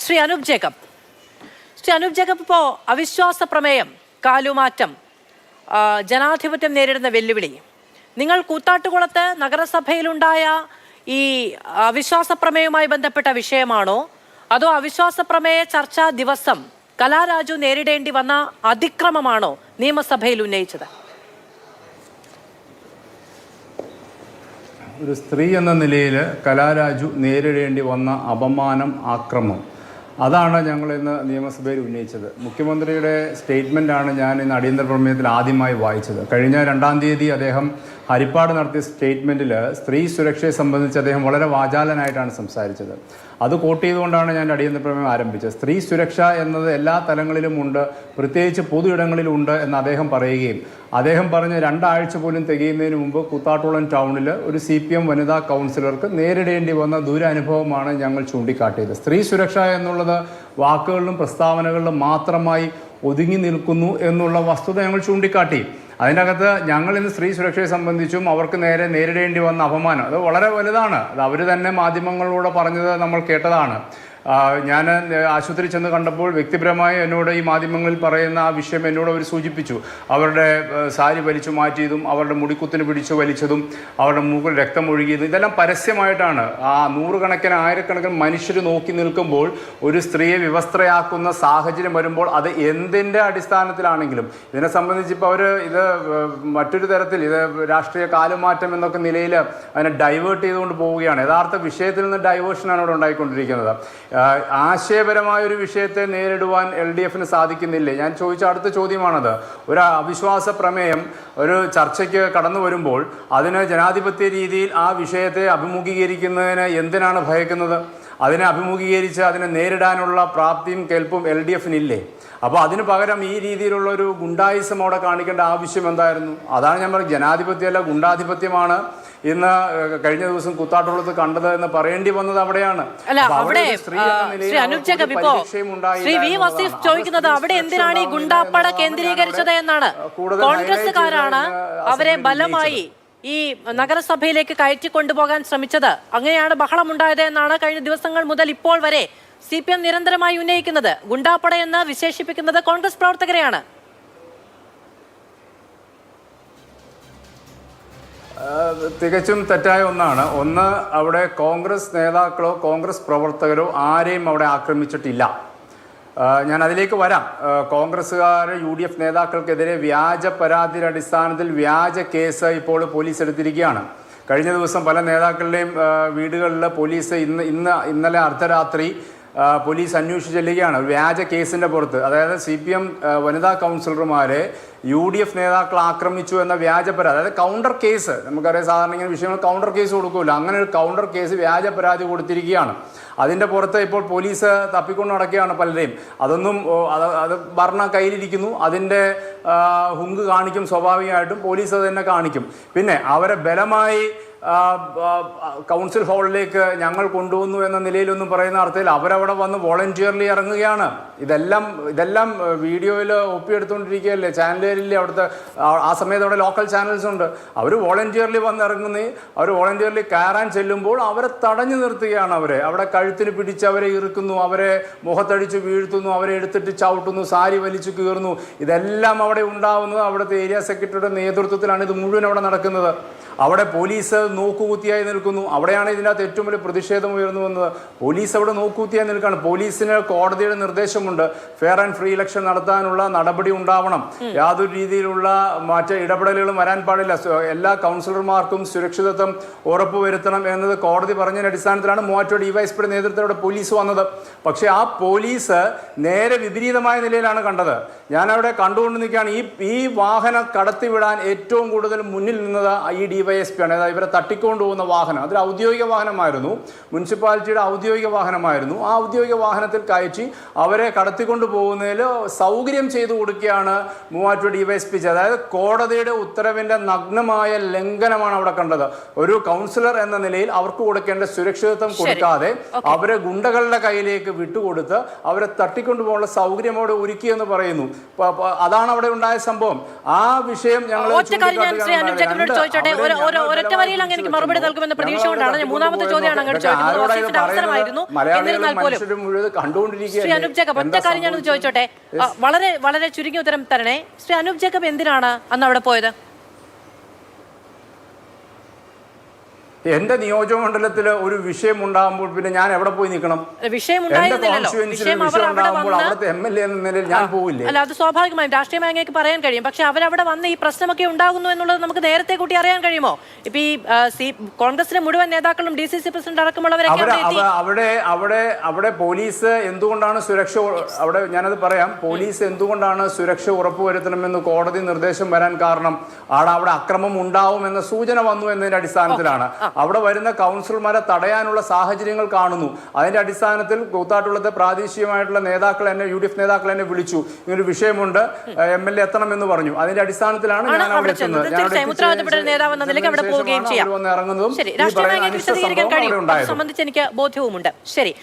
Shri Anoop Jacob ഇപ്പോൾ അവിശ്വാസ പ്രമേയം, കാലുമാറ്റം, ജനാധിപത്യം നേരിടുന്ന വെല്ലുവിളി, നിങ്ങൾ കൂത്താട്ടുകുളത്ത് നഗരസഭയിലുണ്ടായ ഈ അവിശ്വാസ പ്രമേയവുമായി ബന്ധപ്പെട്ട വിഷയമാണോ അതോ അവിശ്വാസ പ്രമേയ ചർച്ചാ ദിവസം കലാരാജു നേരിടേണ്ടി വന്ന അതിക്രമമാണോ നിയമസഭയിൽ ഉന്നയിച്ചത്? ഒരു സ്ത്രീ എന്ന നിലയിൽ കലാരാജു നേരിടേണ്ടി വന്ന അപമാനം, ആക്രമം, അതാണ് ഞങ്ങൾ ഇന്ന് നിയമസഭയിൽ ഉന്നയിച്ചത്. മുഖ്യമന്ത്രിയുടെ സ്റ്റേറ്റ്മെൻറ്റാണ് ഞാൻ ഇന്ന് അടിയന്തര പ്രമേയത്തിൽ ആദ്യമായി വായിച്ചത്. കഴിഞ്ഞ 2-ാം തീയതി അദ്ദേഹം ഹരിപ്പാട് നടത്തിയ സ്റ്റേറ്റ്മെൻറ്റിൽ സ്ത്രീ സുരക്ഷയെ സംബന്ധിച്ച് അദ്ദേഹം വളരെ വാചാലനായിട്ടാണ് സംസാരിച്ചത്. അത് കോട്ട് ചെയ്തുകൊണ്ടാണ് ഞാൻ അടിയന്തര പ്രമേയം ആരംഭിച്ചത്. സ്ത്രീ സുരക്ഷ എന്നത് എല്ലാ തലങ്ങളിലും ഉണ്ട്, പ്രത്യേകിച്ച് പൊതു ഇടങ്ങളിലുണ്ട് എന്ന് അദ്ദേഹം പറയുകയും അദ്ദേഹം പറഞ്ഞ് 2 ആഴ്ച പോലും തികയുന്നതിന് മുമ്പ് കൂത്താട്ടുകുളം ടൗണിൽ ഒരു CPM വനിതാ കൗൺസിലർക്ക് നേരിടേണ്ടി വന്ന ദുരനുഭവമാണ് ഞങ്ങൾ ചൂണ്ടിക്കാട്ടിയത്. സ്ത്രീ സുരക്ഷ എന്നുള്ളത് വാക്കുകളിലും പ്രസ്താവനകളിലും മാത്രമായി ഒതുങ്ങി നിൽക്കുന്നു എന്നുള്ള വസ്തുത ഞങ്ങൾ ചൂണ്ടിക്കാട്ടി. അതിനകത്ത് ഞങ്ങൾ ഇന്ന് സ്ത്രീ സുരക്ഷയെ സംബന്ധിച്ചും അവർക്ക് നേരിടേണ്ടി വന്ന അപമാനം അത് വളരെ വലുതാണ്. അത് അവർ തന്നെ മാധ്യമങ്ങളിലൂടെ പറഞ്ഞത് നമ്മൾ കേട്ടതാണ്. ഞാൻ ആശുപത്രി ചെന്ന് കണ്ടപ്പോൾ വ്യക്തിപരമായി എന്നോട് ഈ മാധ്യമങ്ങളിൽ പറയുന്ന ആ വിഷയം എന്നോട് അവർ സൂചിപ്പിച്ചു. അവരുടെ സാരി വലിച്ചു മാറ്റിയതും അവരുടെ മുടിക്കുത്തിന് പിടിച്ചു വലിച്ചതും അവരുടെ മൂക്കിൽ രക്തം ഒഴുകിയതും ഇതെല്ലാം പരസ്യമായിട്ടാണ്. ആ നൂറുകണക്കിന് ആയിരക്കണക്കിന് മനുഷ്യർ നോക്കി നിൽക്കുമ്പോൾ ഒരു സ്ത്രീയെ വിവസ്ത്രയാക്കുന്ന സാഹചര്യം വരുമ്പോൾ അത് എന്തിൻ്റെ അടിസ്ഥാനത്തിലാണെങ്കിലും ഇതിനെ സംബന്ധിച്ച് ഇപ്പോൾ അവർ ഇത് മറ്റൊരു തരത്തിൽ ഇത് രാഷ്ട്രീയ കാലുമാറ്റം എന്നൊക്കെ നിലയിൽ അതിനെ ഡൈവേർട്ട് ചെയ്തുകൊണ്ട് പോവുകയാണ്. യഥാർത്ഥ വിഷയത്തിൽ നിന്ന് ഡൈവേർഷനാണ് ഇവിടെ ഉണ്ടായിക്കൊണ്ടിരിക്കുന്നത്. ആശയപരമായൊരു വിഷയത്തെ നേരിടുവാൻ LDFന് സാധിക്കുന്നില്ലേ? ഞാൻ ചോദിച്ച അടുത്ത ചോദ്യമാണത്. ഒരു അവിശ്വാസ പ്രമേയം ഒരു ചർച്ചയ്ക്ക് കടന്നു വരുമ്പോൾ അതിന് ജനാധിപത്യ രീതിയിൽ ആ വിഷയത്തെ അഭിമുഖീകരിക്കുന്നതിന് എന്തിനാണ് ഭയക്കുന്നത്? അതിനെ അഭിമുഖീകരിച്ച് അതിനെ നേരിടാനുള്ള പ്രാപ്തിയും കെൽപ്പും LDFനില്ലേ? അപ്പോൾ അതിന് പകരം ഈ രീതിയിലുള്ളൊരു ഗുണ്ടായിസം അവിടെ കാണിക്കേണ്ട ആവശ്യം എന്തായിരുന്നു? അതാണ് ഞാൻ പറഞ്ഞത്, ജനാധിപത്യമല്ല ഗുണ്ടാധിപത്യമാണ് ഇന്ന് കഴിഞ്ഞ ദിവസം കൂത്താട്ടുകുളത്ത് കണ്ടത് എന്ന് പറയേണ്ടി വന്നത് അവിടെയാണ്. ചോദിക്കുന്നത് അവിടെ എന്തിനാണ് ഈ ഗുണ്ടാപ്പട കേന്ദ്രീകരിച്ചത് എന്നാണ്. കോൺഗ്രസുകാരാണ് അവരെ ബലമായി ഈ നഗരസഭയിലേക്ക് കയറ്റിക്കൊണ്ടുപോകാൻ ശ്രമിച്ചത്. അങ്ങനെയാണ് ബഹളമുണ്ടായത് എന്നാണ് കഴിഞ്ഞ ദിവസങ്ങൾ മുതൽ ഇപ്പോൾ വരെ CPM നിരന്തരമായി ഉന്നയിക്കുന്നത്. ഗുണ്ടാപ്പട എന്ന് വിശേഷിപ്പിക്കുന്നത് കോൺഗ്രസ് പ്രവർത്തകരെയാണ്. തികച്ചും തെറ്റായ ഒന്നാണ്. ഒന്ന്, അവിടെ കോൺഗ്രസ് നേതാക്കളോ കോൺഗ്രസ് പ്രവർത്തകരോ ആരെയും അവിടെ ആക്രമിച്ചിട്ടില്ല. ഞാൻ അതിലേക്ക് വരാം. കോൺഗ്രസ്സുകാർ UDF നേതാക്കൾക്കെതിരെ വ്യാജ പരാതിയുടെ അടിസ്ഥാനത്തിൽ വ്യാജ കേസ് ഇപ്പോൾ പോലീസ് എടുത്തിരിക്കുകയാണ്. കഴിഞ്ഞ ദിവസം പല നേതാക്കളുടെയും വീടുകളിൽ പോലീസ് ഇന്നലെ അർദ്ധരാത്രി പോലീസ് അന്വേഷിച്ച് ചെല്ലുകയാണ് വ്യാജ കേസിൻ്റെ പുറത്ത്. അതായത് CPM വനിതാ കൗൺസിലർമാരെ UDF നേതാക്കൾ ആക്രമിച്ചു എന്ന വ്യാജ പരാതി, അതായത് കൗണ്ടർ കേസ്. നമുക്കറിയാം സാധാരണ ഇങ്ങനെ വിഷയങ്ങൾ കൗണ്ടർ കേസ് കൊടുക്കില്ല. അങ്ങനെ ഒരു കൗണ്ടർ കേസ് വ്യാജ പരാതി കൊടുത്തിരിക്കുകയാണ്. അതിൻ്റെ പുറത്ത് ഇപ്പോൾ പോലീസ് തപ്പിക്കൊണ്ട് നടക്കുകയാണ് പലരെയും. അതൊന്നും അത് ഭരണ കയ്യിലിരിക്കുന്നു. അതിൻ്റെ ഹുങ്ക് കാണിക്കും, സ്വാഭാവികമായിട്ടും പോലീസ് അത് തന്നെ കാണിക്കും. പിന്നെ അവരെ ബലമായി കൗൺസിൽ ഹാളിലേക്ക് ഞങ്ങൾ കൊണ്ടുവന്നു എന്ന നിലയിലൊന്നും പറയുന്ന അർത്ഥത്തിൽ അവരവിടെ വന്ന് വോളണ്ടിയർലി ഇറങ്ങുകയാണ്. ഇതെല്ലാം വീഡിയോയിൽ ഒപ്പിയെടുത്തുകൊണ്ടിരിക്കുകയല്ലേ, ചാനലിലെ അവിടുത്തെ ആ സമയത്ത് അവിടെ ലോക്കൽ ചാനൽസ് ഉണ്ട്. അവർ വോളണ്ടിയർലി വന്ന് ഇറങ്ങുന്നേ, അവർ വോളണ്ടിയർലി കയറാൻ ചെല്ലുമ്പോൾ അവരെ തടഞ്ഞു നിർത്തുകയാണ്. അവിടെ കഴുത്തിന് പിടിച്ച് അവരെ ഇറുക്കുന്നു, അവരെ മുഖത്തടിച്ച് വീഴ്ത്തുന്നു, അവരെ എടുത്തിട്ട് ചവിട്ടുന്നു, സാരി വലിച്ചു കീറുന്നു. ഇതെല്ലാം അവിടെ ഉണ്ടാവുന്നത് അവിടുത്തെ ഏരിയ സെക്രട്ടറിയുടെ നേതൃത്വത്തിലാണ് ഇത് മുഴുവൻ അവിടെ നടക്കുന്നത്. അവിടെ പോലീസ് നോക്കുകുത്തിയായി നിൽക്കുന്നു. അവിടെയാണ് ഇതിനകത്ത് ഏറ്റവും വലിയ പ്രതിഷേധം ഉയർന്നു വന്നത്. പോലീസ് അവിടെ നോക്കുകുത്തിയായി നിൽക്കുകയാണ്. പോലീസിന് കോടതിയുടെ നിർദ്ദേശമുണ്ട്, ഫെയർ ആൻഡ് ഫ്രീ ഇലക്ഷൻ നടത്താനുള്ള നടപടി ഉണ്ടാവണം, യാതൊരു രീതിയിലുള്ള മറ്റ് ഇടപെടലുകളും വരാൻ പാടില്ല, എല്ലാ കൗൺസിലർമാർക്കും സുരക്ഷിതത്വം ഉറപ്പുവരുത്തണം എന്നത് കോടതി പറഞ്ഞതിന്റെ അടിസ്ഥാനത്തിലാണ് മൂവാറ്റുപുഴ DYSPയുടെ നേതൃത്വത്തിലൂടെ പോലീസ് വന്നത്. പക്ഷേ ആ പോലീസ് നേരെ വിപരീതമായ നിലയിലാണ് കണ്ടത്. ഞാനവിടെ കണ്ടുകൊണ്ട് നിൽക്കുകയാണ്. ഈ വാഹനം കടത്തിവിടാൻ ഏറ്റവും കൂടുതൽ മുന്നിൽ നിന്നത് ഈ DYSP ആണ്. അതായത് ഇവരെ തട്ടിക്കൊണ്ടുപോകുന്ന വാഹനം, അതൊരു ഔദ്യോഗിക വാഹനമായിരുന്നു, മുനിസിപ്പാലിറ്റിയുടെ ഔദ്യോഗിക വാഹനമായിരുന്നു. ആ ഔദ്യോഗിക വാഹനത്തിൽ കയറ്റി അവരെ കടത്തിക്കൊണ്ടു പോകുന്നതിൽ സൗകര്യം ചെയ്തു കൊടുക്കുകയാണ് മൂവാറ്റുപുഴ DYSP. അതായത് കോടതിയുടെ ഉത്തരവിൻ്റെ നഗ്നമായ ലംഘനമാണ് അവിടെ കണ്ടത്. ഒരു കൗൺസിലർ എന്ന നിലയിൽ അവർക്ക് കൊടുക്കേണ്ട സുരക്ഷിതത്വം കൊടുക്കാതെ അവരെ ഗുണ്ടകളുടെ കയ്യിലേക്ക് വിട്ടുകൊടുത്ത് അവരെ തട്ടിക്കൊണ്ടുപോകാനുള്ള സൗകര്യം അവിടെ ഒരുക്കിയെന്ന് പറയുന്നു. അതാണ് അവിടെ ഉണ്ടായ സംഭവം. ആ വിഷയം ഞങ്ങൾ ഒരൊറ്റ വരിയിൽ അങ്ങ് എനിക്ക് മറുപടി നൽകുമെന്ന പ്രതീക്ഷ കൊണ്ടാണ് ഞാൻ മൂന്നാമത്തെ ചോദ്യമാണ് അങ്ങോട്ട് ചോദിക്കുന്നത്. വസീഫിന്റെ അവസരമായിരുന്നു. എന്നിരുന്നാൽ പോലും ശ്രീ അനൂപ് ജേക്കബ് ഒറ്റ കാര്യം ഞാനൊന്ന് ചോദിച്ചോട്ടെ, വളരെ വളരെ ചുരുങ്ങിയ ഉത്തരം തരണേ. ശ്രീ അനൂപ് ജേക്കബ് എന്തിനാണ് അന്ന് അവിടെ പോയത്? എന്റെ നിയോജകമണ്ഡലത്തിൽ ഒരു വിഷയം ഉണ്ടാകുമ്പോൾ പിന്നെ ഞാൻ എവിടെ പോയി നിൽക്കണം? അവിടുത്തെ MLA എന്ന നിലയിൽ ഞാൻ പോവില്ലേ? അല്ല, അത് സ്വാഭാവികമായും രാഷ്ട്രീയമായി അങ്ങേക്ക് പറയാൻ കഴിയും. പക്ഷെ അവരവിടെ വന്ന് ഈ പ്രശ്നമൊക്കെ ഉണ്ടാകുന്നു എന്നുള്ളത് നമുക്ക് നേരത്തെ കൂട്ടി അറിയാൻ കഴിയുമോ? ഇപ്പൊ ഈ കോൺഗ്രസിലെ മുഴുവൻ നേതാക്കളും DCC പ്രസിഡന്റ് അടക്കമുള്ളവരൊക്കെ അവിടെ പോലീസ് എന്തുകൊണ്ടാണ് സുരക്ഷ, അവിടെ ഞാനത് പറയാം, പോലീസ് എന്തുകൊണ്ടാണ് സുരക്ഷ ഉറപ്പുവരുത്തണമെന്ന് കോടതി നിർദ്ദേശം വരാൻ കാരണം അവിടെ അക്രമം ഉണ്ടാവുമെന്ന സൂചന വന്നു എന്നതിന്റെ അടിസ്ഥാനത്തിലാണ്. അവിടെ വരുന്ന കൗൺസിലർമാരെ തടയാനുള്ള സാഹചര്യങ്ങൾ കാണുന്നു. അതിന്റെ അടിസ്ഥാനത്തിൽ കൂത്താട്ടുള്ളത് പ്രാദേശികമായിട്ടുള്ള നേതാക്കൾ എന്നെ UDF നേതാക്കൾ എന്നെ വിളിച്ചു, ഇങ്ങനൊരു വിഷയമുണ്ട്, MLA എത്തണം എന്ന് പറഞ്ഞു. അതിന്റെ അടിസ്ഥാനത്തിലാണ് ഞാൻ അവിടെ എത്തുന്നത്. സംബന്ധിച്ച് എനിക്ക് ബോധ്യവുമുണ്ട്. ശരി.